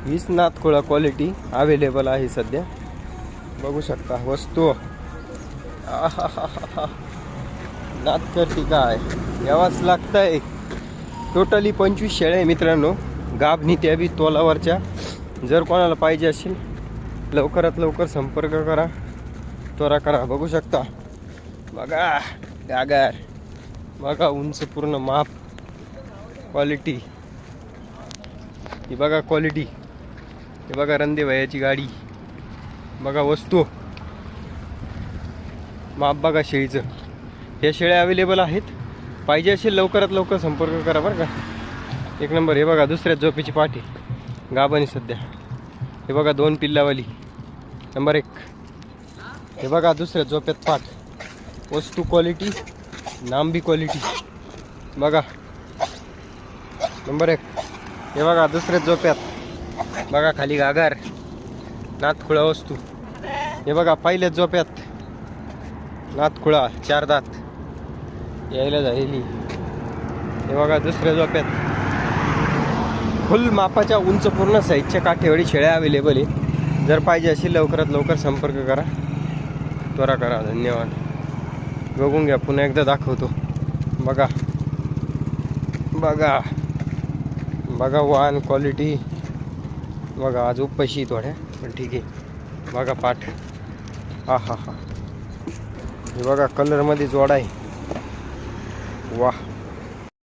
हीच नातखोळा quality available आहे सध्या. बघू शकता वस्तू. आहाहाहा. नात करती काय, यावाच लागतंय. टोटली 25 शेळ्या आहे मित्रांनो, गाभणी त्या बी तोलावरच्या. जर कोणाला पाहिजे असेल लवकरात लवकर संपर्क करा, त्वरा करा. बघू शकता बघा गागर, बघा उंच पूर्ण माप, क्वालिटी. ही बघा क्वालिटी, हे बघा रंदे भयाची गाडी, बघा वस्तू, माप बघा शेळीचं. ह्या शेळ्या अवेलेबल आहेत, पाहिजे असेल लवकरात लवकर संपर्क करा बरं का. एक नंबर. हे बघा दुसऱ्या झोपेची पाठी गाभानी सध्या. हे बघा 2 पिल्लावाली नंबर 1. हे बघा दुसऱ्या झोप्यात पाठ. वस्तू क्वालिटी, नांबी क्वालिटी बघा नंबर 1. हे बघा दुसऱ्या झोप्यात, बघा खाली गागर, नातखुळा वस्तू. हे बघा पहिल्या झोप्यात नातखुळा 4 दात यायला झालेली. हे बघा दुसऱ्या झोप्यात फुल मापाच्या उंच पूर्ण साईजच्या काठेवाडी शेळ्या अवेलेबल आहे. जर पाहिजे असेल लवकरात लवकर संपर्क करा, त्वरा करा. धन्यवाद. बघून घ्या, पुन्हा एकदा दाखवतो. बघा बघा बघा वान क्वालिटी. बघा आज उपशी थोड्या पण ठीक आहे. बघा पाठ. हा हा हा. हे बघा कलरमध्ये जोड आहे. वाह.